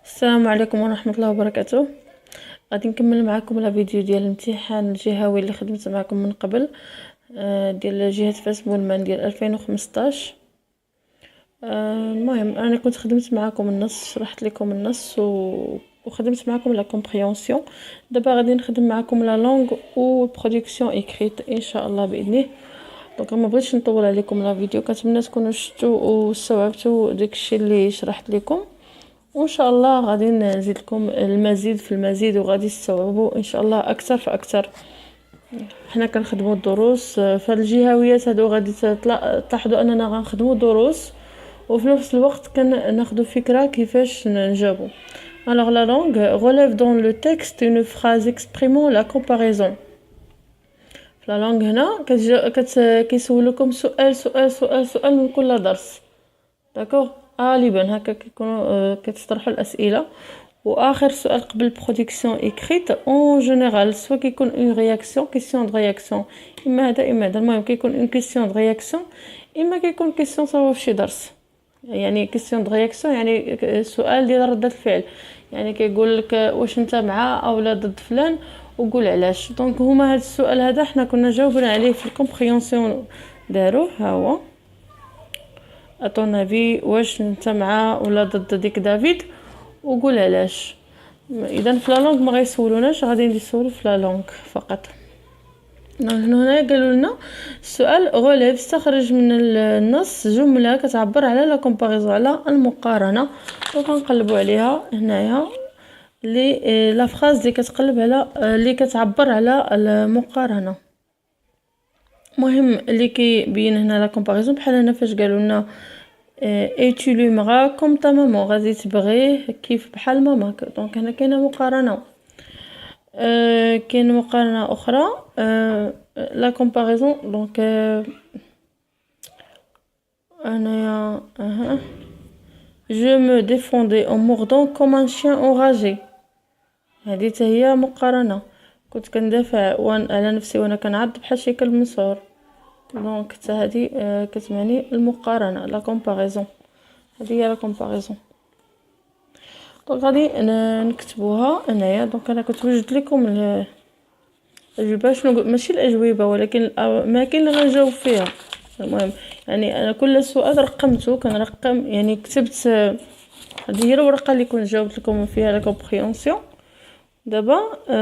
السلام عليكم ورحمة الله وبركاته. غادي نكمل معكم لا فيديو ديال الامتحان الجهوي اللي خدمت معكم من قبل، ديال جهة فاس بولمان ديال 2015. المهم انا كنت خدمت معكم النص، شرحت لكم النص وخدمت معكم لا كومبريونسيون. دابا غادي نخدم معكم لا لونغ و برودكسيون ايكريت ان شاء الله باذنه. دونك ما بغيتش نطول عليكم لا فيديو، كنتمنى تكونوا شفتوا واستوعبتوا داكشي اللي شرحت لكم، وان شاء الله غادي نزيد لكم المزيد في المزيد وغادي تستوعبوا ان شاء الله اكثر فاكثر. حنا كنخدموا الدروس في الجهويات هادو، غادي تلاحظوا اننا غنخدموا دروس وفي نفس الوقت كناخذوا فكره كيفاش نجاوبوا. Alors la langue relève dans le texte une phrase exprimant la comparaison. في لا لونغ هنا كيسولوكم سؤال من كل درس، داكوغ. غالبا هكا كيكونوا كتطرحوا الاسئله، واخر سؤال قبل البرودكسيون ايكريت اون جينيرال سوا كيكون اون رياكسيون كيسيون دو رياكسيون، اما هذا اما هذا. المهم كيكون اون كيسيون دو رياكسيون، اما كيكون كيسيون صافا في شي درس. يعني كيسيون دو رياكسيون يعني سؤال ديال رده الفعل، يعني كيقول لك واش انت مع او لا ضد فلان وقول علاش. دونك هما هذا السؤال هذا حنا كنا جاوبنا عليه في الكومبريونسيون، داروه ها هو اتون افي، واش انت مع ولا ضد ديك دافيد وقول علاش. اذا في لا لونغ ما غيسولوناش، غادي نسولو في لا لونغ فقط. هنا قالوا لنا السؤال غوليف، استخرج من النص جمله كتعبر على لا كومباريزون، على المقارنه. وكنقلبوا عليها هنايا لي لا فراز اللي كتقلب على اللي كتعبر على المقارنه. مهم اللي كيبين هنا لا كومباريزون، بحال هنا فاش قالوا لنا اي تو لومغا كوم تا مامون، غادي تبغيه كيف بحال ماماك. دونك هنا كاينه مقارنه. كاين مقارنه اخرى لا كومباريزون. دونك انايا je me défendais en mordant comme un chien enragé، هذه هي مقارنه. كنت كندافع على نفسي وانا كنعض بحال شي كلب مسعور. دونك حتى هذه كتعني المقارنه، لا كومباريزون. هذه هي لا كومباريزون. دونك غادي نكتبوها هنايا. دونك انا كنت وجدت لكم الاجوبه، شنو ماشي الاجوبه ولكن الاماكن اللي غنجاوب فيها. المهم يعني انا كل سؤال رقمته، كنرقم يعني كتبت. هذه هي الورقه اللي كنت جاوبت لكم فيها لا كومبريونسيون. دابا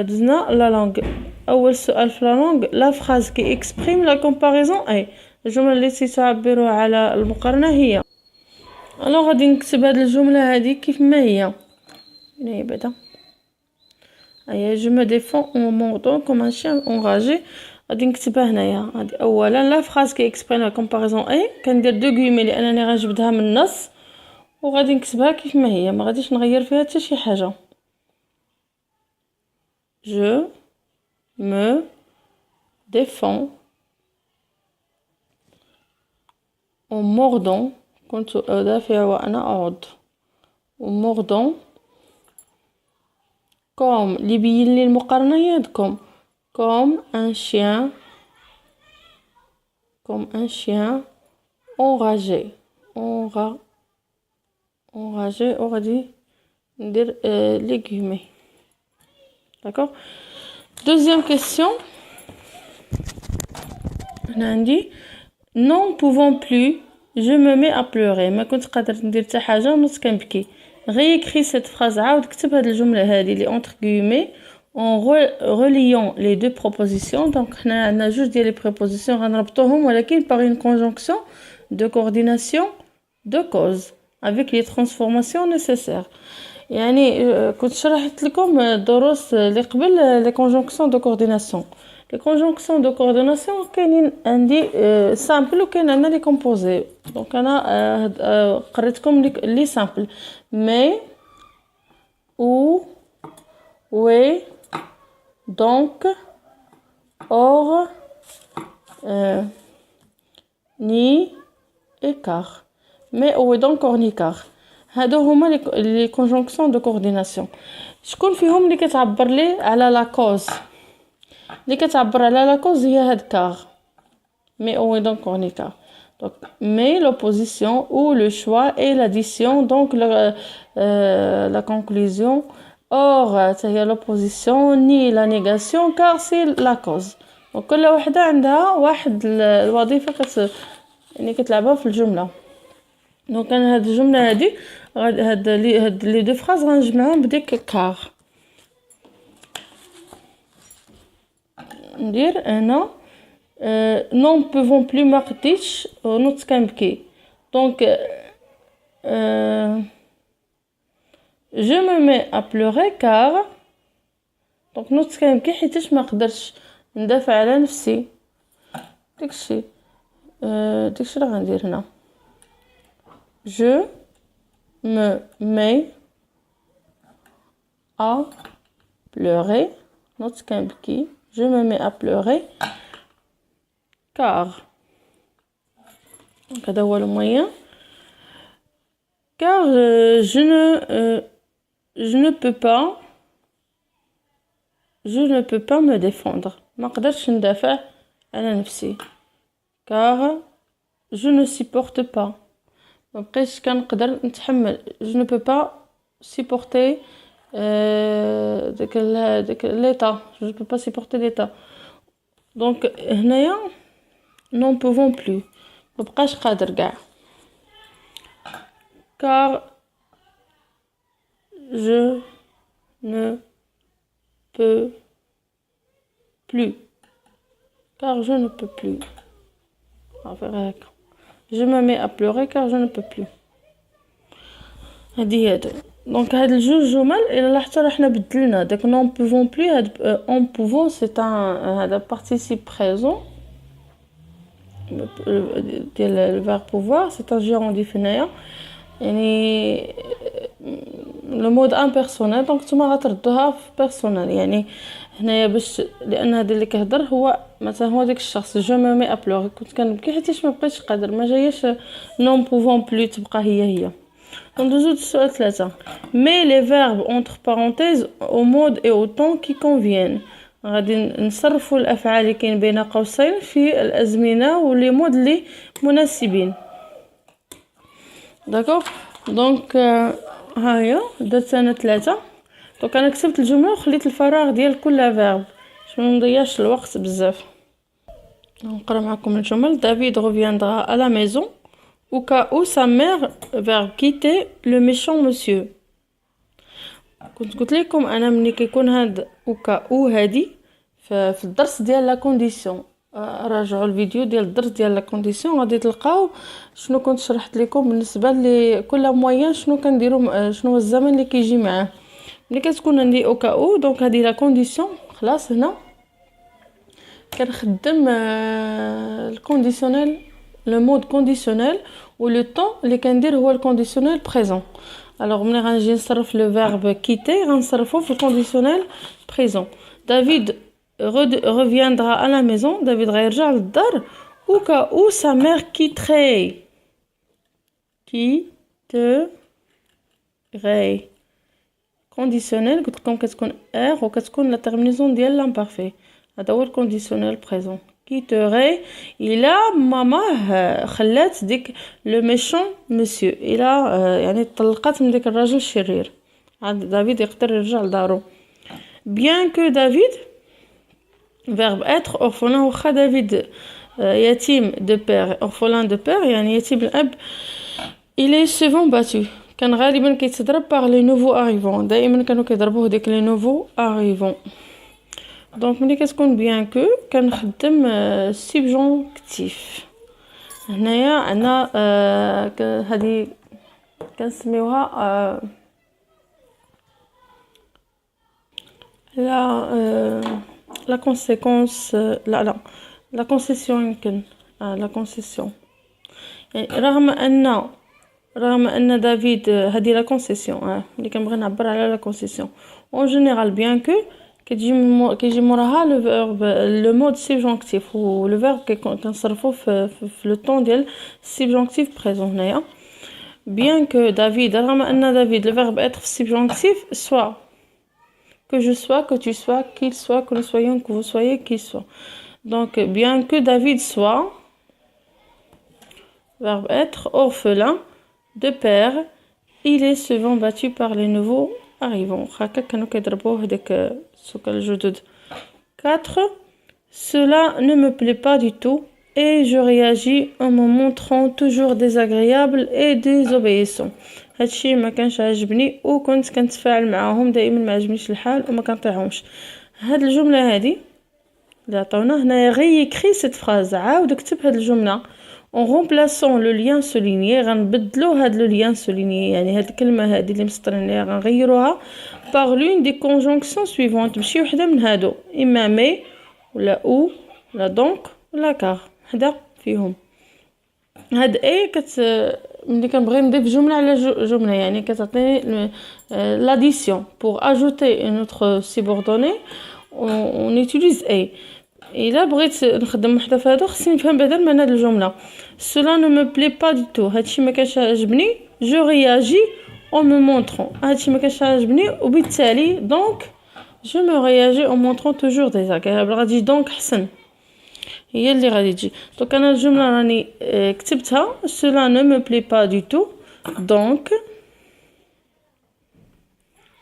دزنا لا لونغ. اول سؤال في لا لونغ، لا فراز كي اكسبريم لا كومباريزون اي، الجمله التي تعبر على المقارنه هي. الوغ غادي نكتب هذه الجمله هذه كيف ما هي. هنا بعدا هيا جو مو ديفون اون موردون كوم ان شين اونراجي، غادي نكتبها هنايا. هذه اولا لا فراز كي اكسبريم لا كومباريزون اي، كندير دو غيمي لانني غنجبدها من النص، وغادي نكتبها كيف ما هي، ما غاديش نغير فيها حتى شي حاجه. je me défends en mordant، كنت أدافع وأنا أعض، en mordant comme اللي بين لي المقارنة هي هادكم، comme un chien enragé. enragé وغادي ندير لي غيمي. D'accord. Deuxième question. هنا عندي non pouvant plus je me mets à pleurer، ما كنت قادر ندير حتى حاجه ونص كنبكي. réécris cette phrase، عاود كتب هاد الجمله هذه لي entre guillemets en reliant les deux propositions. دونك حنا عندنا جوج ديال لي prépositions غنربطوهم ولكن par une conjonction de coordination de cause avec les transformations nécessaires. يعني كنت شرحت لكم الدروس اللي قبل لي كونجونكسيون دو كورديناسيون. لي كونجونكسيون دو كورديناسيون كاينين عندي سامبل وكاين عندنا لي كومبوزي. دونك انا قريتكم لي سامبل مي او وي دونك اور ني ايكار. مي او دونك اور ني كار، هادو هما لي كونجونكسيون دو كورديناسيون. شكون فيهم اللي كتعبر لي على لا كوز؟ اللي كتعبر على لا كوز هي هاد كار، مي او دونك اورني كار. Donc, mais l'opposition ou le choix et l'addition, donc la conclusion. Or, c'est l'opposition ni la négation car c'est la cause. Donc كل وحدة عندها واحد الوظيفة يعني كتلعبها في الجملة. دونك انا هاد الجملة هادي هاد لي دو فراز غنجمعهم بديك كار. ندير انا non pouvons plus ما قديتش نوض كنبكي. دونك je me mets à pleurer car دونك نوض كنبكي حيتاش ما قدرتش ندافع على نفسي. داكشي اللي غندير هنا. je me mets à pleurer نوض كنبكي. je me mets à pleurer car donc هذا هو الموين. car je ne peux pas me défendre. ما قدرتش ندافع على نفسي. car je ne supporte pas. ما بقيتش كنقدر نتحمل. je ne peux pas supporter داك l'état. je ne peux pas supporter l'état. donc هنايا non pouvons plus ما بقاش قادر كاع. car je ne peux plus. car je ne peux plus. je me mets à pleurer car je ne peux plus. هادي دونك هاد الجوج جمل الى لاحظتوا راه حنا بدلنا داك non pouvons plus. هاد on pouvons c'est un هذا participe présent ديال le verbe pouvoir. c'est un gérondif هنايا يعني لو مود امبيرسونيل. دونك نتوما غتردوها في بيرسونيل يعني هنايا باش لان هذا اللي كيهضر هو مثلا هو داك الشخص. جو مي مي ابلور كنت كنبكي حيتاش ما بقيتش قادر. ما جاياش نون بوفون بلو تبقى هي. ندوزو للسؤال 3. مي لي فيرب اونتر بارونتيز او مود اي او طون كي كونفيان. غادي نصرفوا الافعال اللي كاين بين قوسين في الازمنه ولي مود اللي مناسبين. داكوغ دونك ها هي درت انا 3. دونك انا كتبت الجمله وخليت الفراغ ديال كل فيرب باش ما نضيعش الوقت بزاف. نقرا معكم الجمل. دافيد reviendra à la maison au cas où sa mère va quitter le méchant monsieur. كنت قلت لكم انا ملي كيكون هاد او كا او هادي في الدرس ديال لا كونديسيون. راجعوا الفيديو ديال الدرس ديال لا كونديسيون غادي تلقاو شنو كنت شرحت لكم بالنسبه لكل موين شنو كنديروا شنو هو الزمن اللي كيجي معاه. ملي كتكون عندي او كا او دونك هذه لا كونديسيون خلاص. هنا كنخدم الكونديسيونيل لو مود كونديسيونيل ولو طون اللي كندير هو الكونديسيونيل بريزون. الوغ ملي غنجي نصرف لو فيرب كيتي غنصرفو في الكونديسيونيل بريزون. دافيد reviendra à la maison. دافيد غيرجع للدار au cas où sa mère quitterait. كونديسيونيل قلت لكم كتكون ار وكتكون لا تيرمينيزون ديال لامبارفي. هذا هو الكونديسيونيل بريزون. كيتوري الى ماما خلات ديك لو ميشون مسيو. الى يعني طلقات من ديك الراجل الشرير. عاد دافيد يقدر يرجع لدارو. بيان كو دافيد فيرب اتر اورفولان. واخا دافيد يتيم دو بير اورفولان دو بير يعني يتيم الاب. il est souvent battu. كان غالبا كيتضرب باغ لي نوفو اريفون. دائما كانوا كيضربوه ديك لي نوفو اريفون. دونك ملي كتكون بيان كو كنخدم سيبجونكتيف. هنايا عندنا هذه كنسميوها لا كونسيكونس. لا كونسيسيون يمكن لا كونسيسيون. يعني رغم ان دافيد هذه لا كونسيسيون اللي كنبغي نعبر على لا كونسيسيون اون جينيرال بيان كو كيجي موراها لو فيرب لو مود سيبجونكتيف ولو فيرب كنصرفوه في لو طون ديال سيبجونكتيف بريزون. هنايا بيان كو دافيد رغم ان دافيد لو فيرب اتر في سيبجونكتيف سوا que je sois, que tu sois, qu'il soit, que nous soyons, que vous soyez, qu'il soit. Donc bien que David soit verbe être, orphelin, de père, il est souvent battu par les nouveaux arrivants. هكا كانوا كيضربوه هذاك السكان الجدد. 4. Cela ne me plaît pas du tout et je réagis en me montrant toujours désagréable et désobéissant. هادشي ما كانش عاجبني وكنت كنتفاعل معاهم دائما ما عجبنيش الحال وما كنطيعهمش. هاد الجمله هادي اللي عطاونا هنايا غي يكري سيت فراز عاود كتب هاد الجمله en remplaçant le lien souligné غنبدلو هاد لو lien souligné يعني هاد الكلمه هادي اللي مسطرين عليها غنغيروها par l'une des conjonctions suivantes بشي وحده من هادو اما mais ولا او ولا donc ولا car وحده فيهم. هاد اي ملي كنبغي نضيف جمله على جمله يعني كتعطيني l'addition pour ajouter une autre subordonnée on utilise a. الا بغيت نخدم وحده في هادو خصني نفهم بعدا معنى هاد الجمله. cela ne me plaît pas du tout هادشي ما كانش عاجبني je réagis en me montrant هادشي ما كانش عاجبني وبالتالي donc je me réagis en montrant toujours désagréable غادي donc حسن هي اللي غادي تجي. دونك انا الجمله راني كتبتها cela ne me plaît pas du tout donc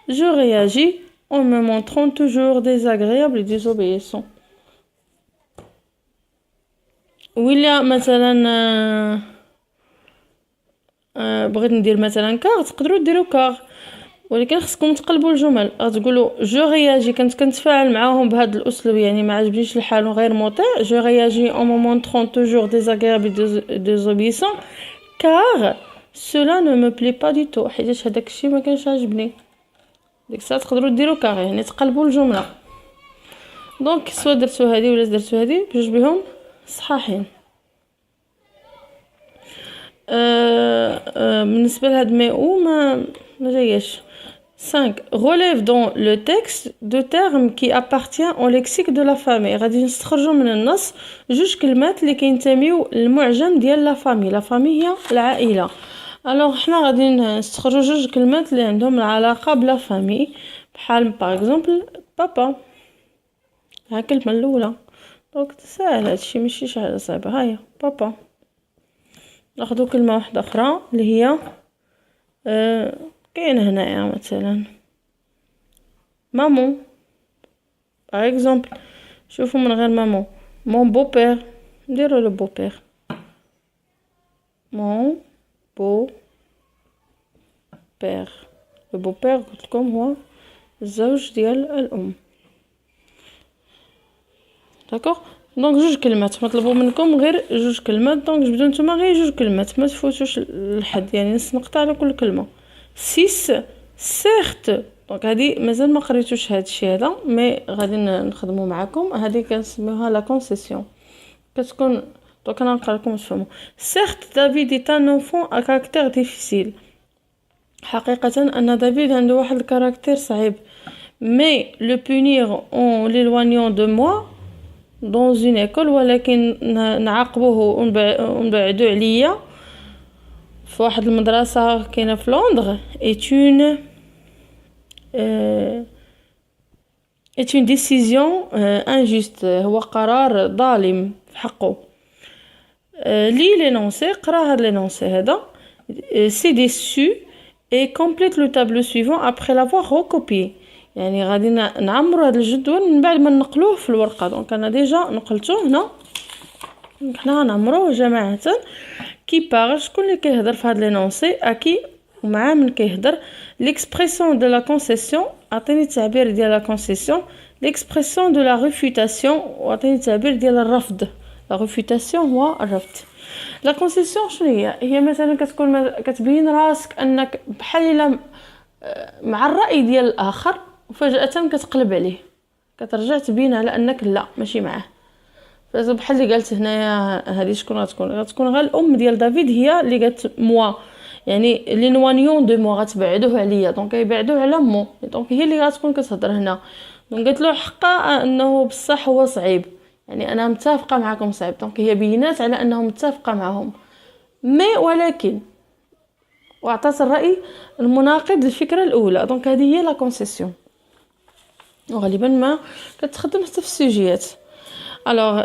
je réagis en me montrant toujours désagréable et désobéissant. ولا مثلا بغيت ندير مثلا كار تقدروا ديروا كار ولكن خصكم تقلبوا الجمل غتقولوا جو رياجي كنت كنتفاعل معاهم بهذا الاسلوب يعني ما عجبنيش الحال وغير مطيع جو رياجي en me montrant toujours désagréable et désobéissant car cela ne me plaît pas du tout حيت هذاك الشيء ما كانش عاجبني ديك الساعه تقدروا ديروا كار يعني تقلبوا الجمله. دونك سوا درتو هذه ولا درتو هذه بجوج بهم صحاحين. بالنسبه لهاد مي او ما جاياش. 5. Relève dans le texte de termes qui appartient au lexique de la famille. غادي نستخرجوا من النص جوج كلمات اللي كينتميو للمعجم ديال لا فامي. لا فامي هي العائله. الوغ حنا غادي نستخرجوا جوج كلمات اللي عندهم العلاقه بلا فامي بحال باغ اكزومبل بابا. ها الكلمه الاولى دونك ساهل هادشي ماشي شي حاجه صعيبه. هاهي بابا. ناخذ كلمه واحده اخرى اللي هي كاين هنايا مثلا مامون باغ اكزومبل. شوفوا من غير مامون مون بو بير نديرو لو بو بير مون بو بير. لو بو بير قلت لكم هو الزوج ديال الام. داكوغ دونك جوج كلمات مطلوب منكم غير جوج كلمات دونك جبدوا نتوما غير جوج كلمات ما تفوتوش الحد يعني نص نقطه على كل كلمه. 6 certes دونك هذه مازال ما قريتوش هذا الشيء هذا مي غادي نخدموا معكم. هذه كنسميوها لا كونسيسيون كتكون دونك انا نقرا لكم تفهموا. certes David est un enfant à caractère difficile. حقيقه ان دافيد عنده واحد الكاركتير صعيب mais le punir en l'éloignant de moi dans une école ولكن نعاقبوه ونبعدو عليا في واحد المدرسه كاينه في لندن est une décision injuste. هو قرار ظالم في حقه. لي لينونسي قرا هاد لينونسي هذا c'est déçu et complète le tableau suivant après l'avoir recopié. يعني غادي نعمروا هذا الجدول من بعد ما نقلوه في الورقه. دونك انا ديجا نقلته هنا حنا غنعمروه جماعه. كي باغ شكون اللي كيهضر في هاد لينونسي اكي ومعاه من كيهضر l'expression de la concession عطيني التعبير ديال لا كونسيسيون l'expression de la réfutation وعطيني التعبير ديال الرفض. لا ريفوتاسيون هو الرفض. لا كونسيسيون شنو هي مثلا كتكون كتبين راسك انك بحال الا مع الراي ديال الاخر وفجاه كتقلب عليه كترجع تبين على انك لا ماشي معاه. بحال اللي قالت هنايا هذه شكون غتكون غير الام ديال دافيد هي اللي قالت موا يعني لي نوانيون دو موا غتبعدوه عليا دونك يبعدوه على مو دونك هي اللي غتكون كتهضر هنا. دونك قالت له حقا انه بصح هو صعيب يعني انا متفقه معكم صعيب. دونك هي بينات على انه متفقه معهم مي ولكن وعطات الراي المناقض للفكره الاولى. دونك هذه هي لا كونسيسيون وغالبا ما كتخدم حتى في السوجيات. Alors,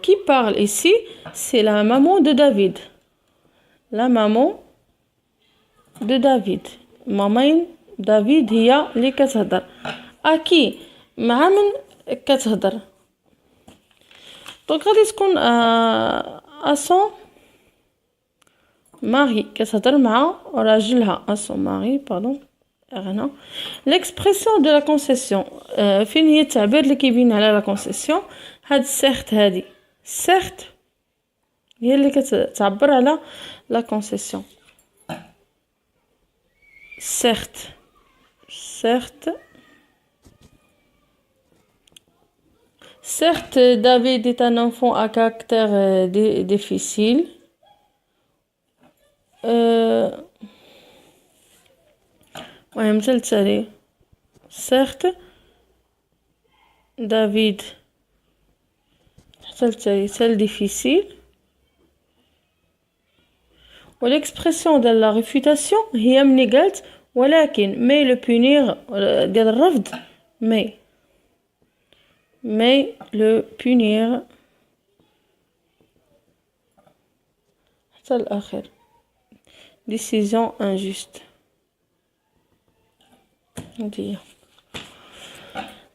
qui parle ici, c'est la maman de David. لا مامون دو دافيد. مامين دافيد هي اللي كتهضر. اكي مع من كتهضر؟ دونك غادي تكون اسون ماري، كتهضر مع راجلها. اسون ماري باردون هنا. ليكسبرسيون دو لا كونسيسيون، فين هي التعبير اللي كيبين على لا كونسيسيون؟ هاد سيرت، هادي سيرت هي اللي كتعبر على لا كونسيسيون. سيرت سيرت Certes, David est un enfant à caractère difficile. Ouais, مثل التالي. Certes, David حتى التالي c'est difficile. والإكسبرسيون ديال لا ريفوتاسيون هي ملي قالت ولكن مي لو بونير ديال الرفض مي le punir حتى الأخير. décision injuste.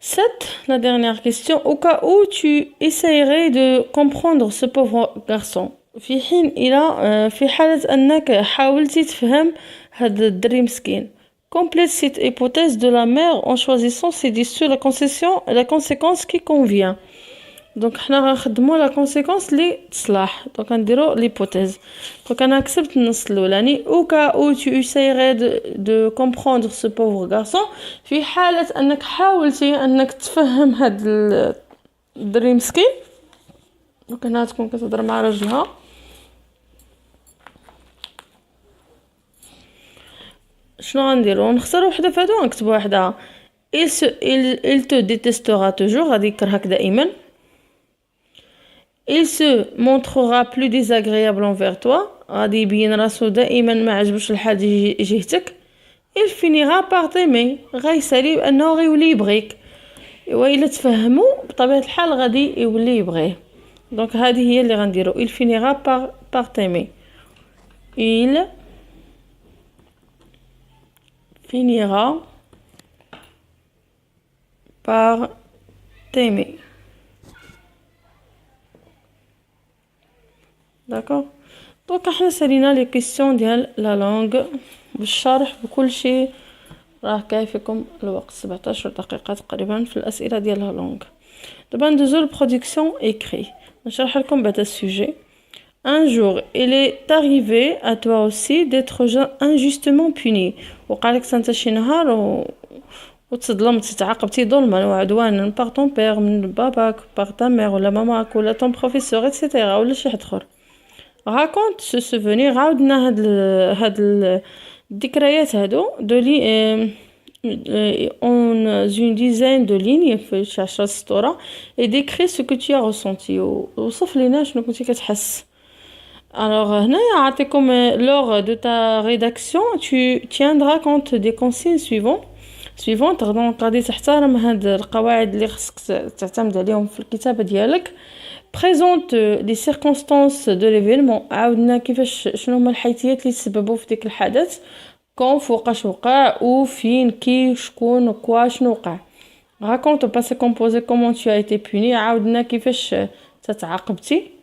7. La dernière question. Au cas où tu essayerais de comprendre ce pauvre garçon في حين إلى في حالة أنك حاولتي تفهم هاد الدري مسكين. Complète cette hypothèse de la mère en choisissant ci-dessus la conséquence qui convient. Donc حنا غنخدموا la conséquence اللي تصلح. Donc غنديروا l'hypothèse. Donc انا كتبت النص الاولاني au cas où tu essayerais de comprendre ce pauvre garçon في حالة انك حاولتي انك تفهم هاد الدري مسكين. دونك هنا تكون كتهضر مع راجلها. شنو غنديرو؟ نختارو وحده فهادو ونكتبو وحده. il te détestera toujours، غادي يكرهك دائما. il se montrera plus désagréable envers toi، غادي يبين راسو دائما ما عجبوش الحال جهتك. il finira par t'aimer، غيسالي بانه غيولي يبغيك. والا تفهموا بطبيعه الحال غادي يولي يبغيه. دونك هذه هي اللي غنديرو. il finira par t'aimer. il finira par t'aimer. D'accord. دونك احنا سالينا لي كيسيون ديال لا لونغ بالشرح بكل شيء. راه كايفكم الوقت 17 دقيقه تقريبا في الاسئله ديال لا لونغ. دابا ندوزو للبرودكسيون ايكري. نشرح لكم بعدا السوجي. Un jour, il est arrivé à toi aussi d'être injustement puni. وقالك انت شي نهار وتصدلمت تعاقبتي ظلما وعدوانا par ton père من باباك par ta mère ولا ماماك ولا ton professeur etc. ولا شي حد اخر. raconte ce souvenir. عاودنا هاد الذكريات هادو دولي en une dizaine de lignes في 10 سطورة et décrit ce que tu as ressenti. وصف لينا شنو كنتي كتحس. Alors, هنايا lors de ta rédaction, tu tiendras compte des consignes suivantes. Donc, غادي تحترم هاد القواعد اللي خصك تعتمد عليهم في الكتابة ديالك. Présente les circonstances de l'événement. عاودنا كيفاش شنو هما الحيثيات اللي تسببوا في ديك الحدث. كون فوقاش وقع وفين كي شكون وكوا شنو وقع. Raconte au passé composé comment tu as été puni. عاودنا كيفاش تتعاقبتي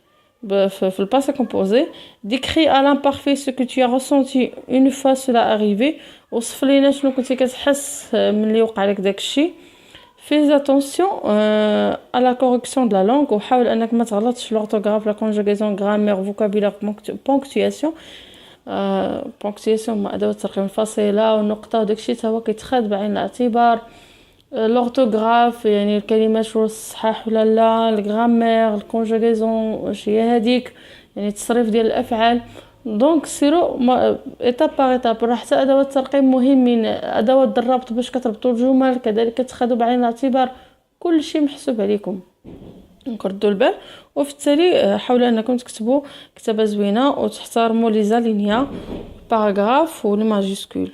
في le passé composé. Décris à l'imparfait ce que tu as ressenti une fois cela arrivé. وصف لينا شنو كنتي كتحس ملي وقع لك داكشي. Fais attention à la correction de la langue وحاول انك ما تغلطش l'orthographe, la conjugaison, grammaire, vocabulaire, ponctuation. ponctuation هما ادوات الترقيم الفصيله والنقطه وداكشي حتى هو كيتخاد بعين الاعتبار. l'orthographe يعني الكلمات واش صحاح ولا لا. الغرامير، الكونجوغيزون واش هي هذيك يعني التصريف ديال الافعال. دونك سيرو ايتاب باغ ايتاب. راه حتى ادوات الترقيم مهمين، ادوات الربط باش كتربطوا الجمل كذلك كتخادوا بعين الاعتبار. كل شيء محسوب عليكم نردوا البال. وفي التالي حاولوا انكم تكتبوا كتابه زوينه وتحترموا لي زالينيا باراغراف ولي ماجيسكول.